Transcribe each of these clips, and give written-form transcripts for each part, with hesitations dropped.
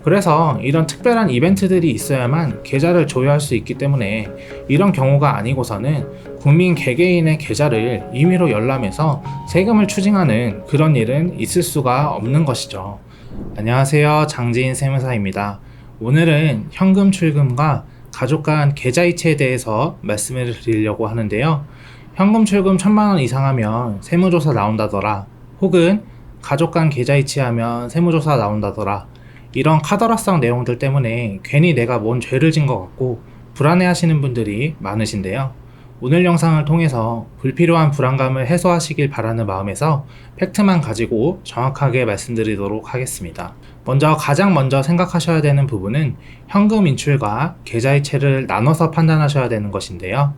그래서 이런 특별한 이벤트들이 있어야만 계좌를 조회할 수 있기 때문에 이런 경우가 아니고서는 국민 개개인의 계좌를 임의로 열람해서 세금을 추징하는 그런 일은 있을 수가 없는 것이죠. 안녕하세요. 장지인 세무사입니다. 오늘은 현금 출금과 가족 간 계좌 이체에 대해서 말씀을 드리려고 하는데요. 현금 출금 1000만원 이상 하면 세무조사 나온다더라, 혹은 가족 간 계좌 이체하면 세무조사 나온다더라, 이런 카더라성 내용들 때문에 괜히 내가 뭔 죄를 진 것 같고 불안해 하시는 분들이 많으신데요. 오늘 영상을 통해서 불필요한 불안감을 해소하시길 바라는 마음에서 팩트만 가지고 정확하게 말씀드리도록 하겠습니다. 가장 먼저 생각하셔야 되는 부분은 현금 인출과 계좌 이체를 나눠서 판단하셔야 되는 것인데요.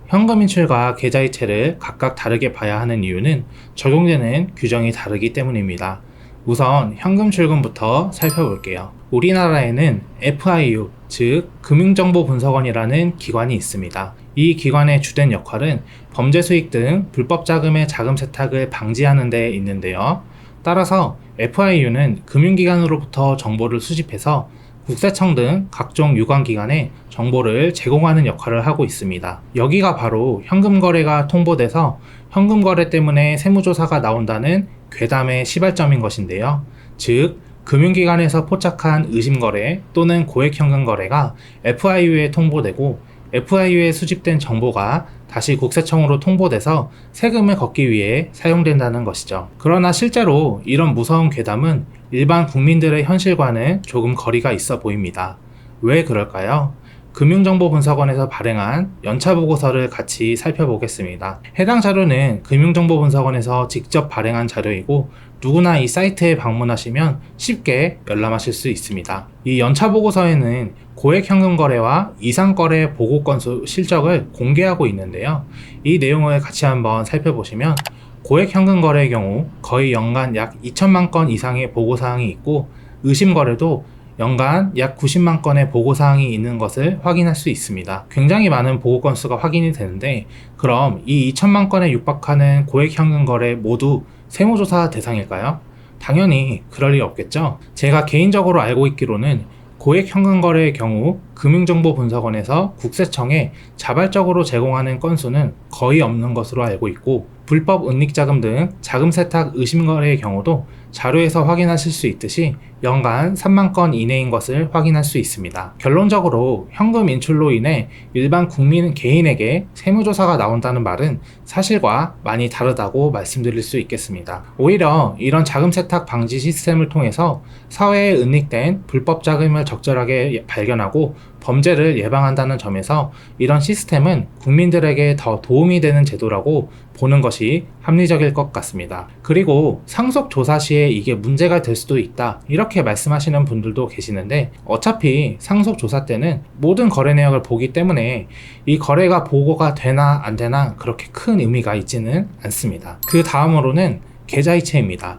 현금 인출과 계좌 이체를 각각 다르게 봐야 하는 이유는 적용되는 규정이 다르기 때문입니다. 우선 현금 출금부터 살펴볼게요. 우리나라에는 FIU, 즉 금융정보분석원이라는 기관이 있습니다. 이 기관의 주된 역할은 범죄 수익 등 불법 자금의 자금 세탁을 방지하는 데 있는데요. 따라서 FIU는 금융기관으로부터 정보를 수집해서 국세청 등 각종 유관기관에 정보를 제공하는 역할을 하고 있습니다. 여기가 바로 현금거래가 통보돼서 현금거래 때문에 세무조사가 나온다는 괴담의 시발점인 것인데요. 즉, 금융기관에서 포착한 의심거래 또는 고액현금거래가 FIU에 통보되고 FIU에 수집된 정보가 다시 국세청으로 통보돼서 세금을 걷기 위해 사용된다는 것이죠. 그러나 실제로 이런 무서운 괴담은 일반 국민들의 현실과는 조금 거리가 있어 보입니다. 왜 그럴까요? 금융정보분석원에서 발행한 연차보고서를 같이 살펴보겠습니다. 해당 자료는 금융정보분석원에서 직접 발행한 자료이고 누구나 이 사이트에 방문하시면 쉽게 열람하실 수 있습니다. 이 연차보고서에는 고액현금거래와 이상거래 보고 건수 실적을 공개하고 있는데요. 이 내용을 같이 한번 살펴보시면 고액현금거래의 경우 거의 연간 약 2천만 건 이상의 보고사항이 있고 의심거래도 연간 약 90만 건의 보고사항이 있는 것을 확인할 수 있습니다. 굉장히 많은 보고 건수가 확인이 되는데, 그럼 이 2천만 건에 육박하는 고액 현금 거래 모두 세무조사 대상일까요? 당연히 그럴 리 없겠죠. 제가 개인적으로 알고 있기로는 고액 현금 거래의 경우 금융정보분석원에서 국세청에 자발적으로 제공하는 건수는 거의 없는 것으로 알고 있고, 불법 은닉자금 등 자금 세탁 의심 거래의 경우도 자료에서 확인하실 수 있듯이 연간 3만 건 이내인 것을 확인할 수 있습니다. 결론적으로 현금 인출로 인해 일반 국민 개인에게 세무조사가 나온다는 말은 사실과 많이 다르다고 말씀드릴 수 있겠습니다. 오히려 이런 자금 세탁 방지 시스템을 통해서 사회에 은닉된 불법 자금을 적절하게 발견하고 범죄를 예방한다는 점에서 이런 시스템은 국민들에게 더 도움이 되는 제도라고 보는 것이 합리적일 것 같습니다. 그리고 상속 조사 시에 이게 문제가 될 수도 있다, 이렇게 말씀하시는 분들도 계시는데, 어차피 상속 조사 때는 모든 거래 내역을 보기 때문에 이 거래가 보고가 되나 안 되나 그렇게 큰 의미가 있지는 않습니다. 그 다음으로는 계좌 이체입니다.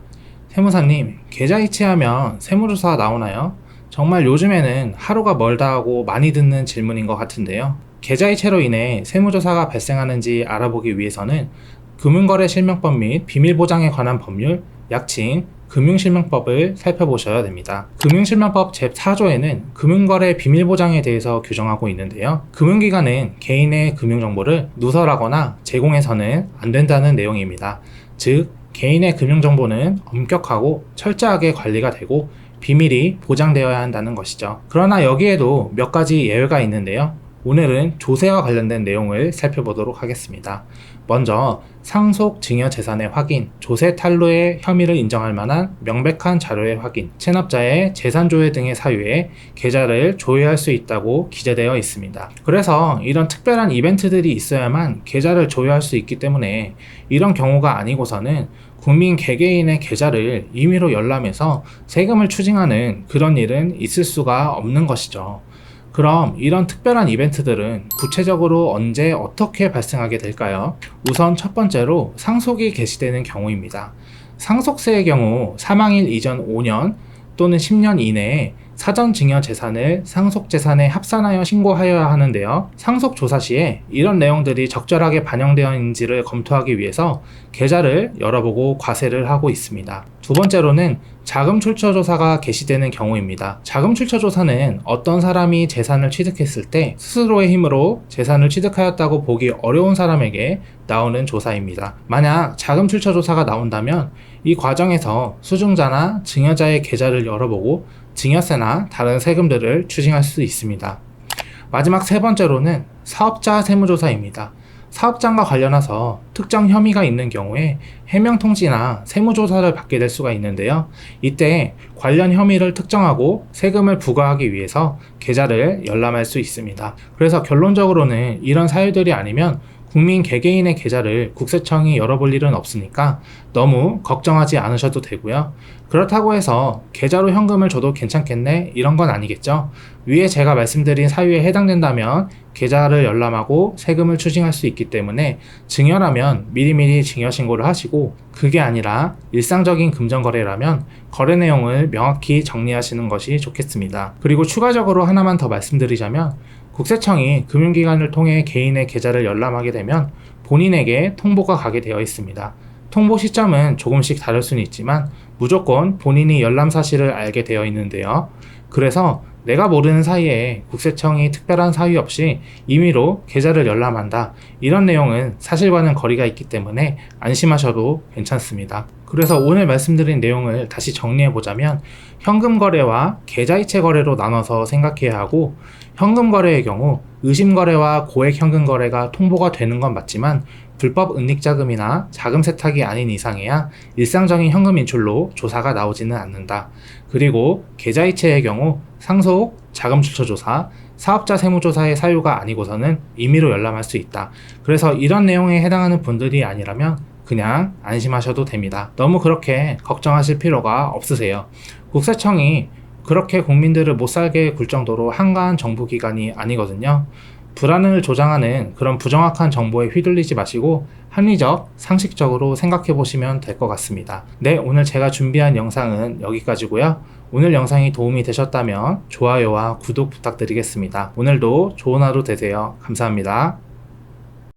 세무사님, 계좌 이체하면 세무조사 나오나요? 정말 요즘에는 하루가 멀다 하고 많이 듣는 질문인 것 같은데요. 계좌 이체로 인해 세무조사가 발생하는지 알아보기 위해서는 금융거래실명법 및 비밀보장에 관한 법률, 약칭 금융실명법을 살펴보셔야 됩니다. 금융실명법 제4조에는 금융거래 비밀보장에 대해서 규정하고 있는데요. 금융기관은 개인의 금융정보를 누설하거나 제공해서는 안 된다는 내용입니다. 즉, 개인의 금융정보는 엄격하고 철저하게 관리가 되고 비밀이 보장되어야 한다는 것이죠. 그러나 여기에도 몇 가지 예외가 있는데요. 오늘은 조세와 관련된 내용을 살펴보도록 하겠습니다. 먼저 상속 증여 재산의 확인, 조세 탈루의 혐의를 인정할 만한 명백한 자료의 확인, 체납자의 재산 조회 등의 사유에 계좌를 조회할 수 있다고 기재되어 있습니다. 그래서 이런 특별한 이벤트들이 있어야만 계좌를 조회할 수 있기 때문에 이런 경우가 아니고서는 국민 개개인의 계좌를 임의로 열람해서 세금을 추징하는 그런 일은 있을 수가 없는 것이죠. 그럼 이런 특별한 이벤트들은 구체적으로 언제 어떻게 발생하게 될까요? 우선 첫 번째로 상속이 개시되는 경우입니다. 상속세의 경우 사망일 이전 5년 또는 10년 이내에 사전 증여 재산을 상속 재산에 합산하여 신고하여야 하는데요. 상속 조사 시에 이런 내용들이 적절하게 반영되어 있는지를 검토하기 위해서 계좌를 열어보고 과세를 하고 있습니다. 두 번째로는 자금 출처 조사가 개시되는 경우입니다. 자금 출처 조사는 어떤 사람이 재산을 취득했을 때 스스로의 힘으로 재산을 취득하였다고 보기 어려운 사람에게 나오는 조사입니다. 만약 자금 출처 조사가 나온다면 이 과정에서 수증자나 증여자의 계좌를 열어보고 증여세나 다른 세금들을 추징할 수 있습니다. 마지막 세 번째로는 사업자 세무조사입니다. 사업장과 관련해서 특정 혐의가 있는 경우에 해명통지나 세무조사를 받게 될 수가 있는데요. 이때 관련 혐의를 특정하고 세금을 부과하기 위해서 계좌를 열람할 수 있습니다. 그래서 결론적으로는 이런 사유들이 아니면 국민 개개인의 계좌를 국세청이 열어볼 일은 없으니까 너무 걱정하지 않으셔도 되고요. 그렇다고 해서 계좌로 현금을 줘도 괜찮겠네? 이런 건 아니겠죠? 위에 제가 말씀드린 사유에 해당된다면 계좌를 열람하고 세금을 추징할 수 있기 때문에 증여라면 미리미리 증여 신고를 하시고, 그게 아니라 일상적인 금전거래라면 거래 내용을 명확히 정리하시는 것이 좋겠습니다. 그리고 추가적으로 하나만 더 말씀드리자면, 국세청이 금융기관을 통해 개인의 계좌를 열람하게 되면 본인에게 통보가 가게 되어 있습니다. 통보 시점은 조금씩 다를 수는 있지만 무조건 본인이 열람 사실을 알게 되어 있는데요. 그래서 내가 모르는 사이에 국세청이 특별한 사유 없이 임의로 계좌를 열람한다, 이런 내용은 사실과는 거리가 있기 때문에 안심하셔도 괜찮습니다. 그래서 오늘 말씀드린 내용을 다시 정리해보자면, 현금 거래와 계좌이체 거래로 나눠서 생각해야 하고, 현금 거래의 경우 의심 거래와 고액 현금 거래가 통보가 되는 건 맞지만 불법 은닉자금이나 자금 세탁이 아닌 이상해야 일상적인 현금 인출로 조사가 나오지는 않는다. 그리고 계좌이체의 경우 상속, 자금 출처 조사, 사업자 세무조사의 사유가 아니고서는 임의로 열람할 수 있다. 그래서 이런 내용에 해당하는 분들이 아니라면 그냥 안심하셔도 됩니다. 너무 그렇게 걱정하실 필요가 없으세요. 국세청이 그렇게 국민들을 못살게 굴 정도로 한가한 정부기관이 아니거든요. 불안을 조장하는 그런 부정확한 정보에 휘둘리지 마시고 합리적, 상식적으로 생각해 보시면 될 것 같습니다. 네, 오늘 제가 준비한 영상은 여기까지고요. 오늘 영상이 도움이 되셨다면 좋아요와 구독 부탁드리겠습니다. 오늘도 좋은 하루 되세요. 감사합니다.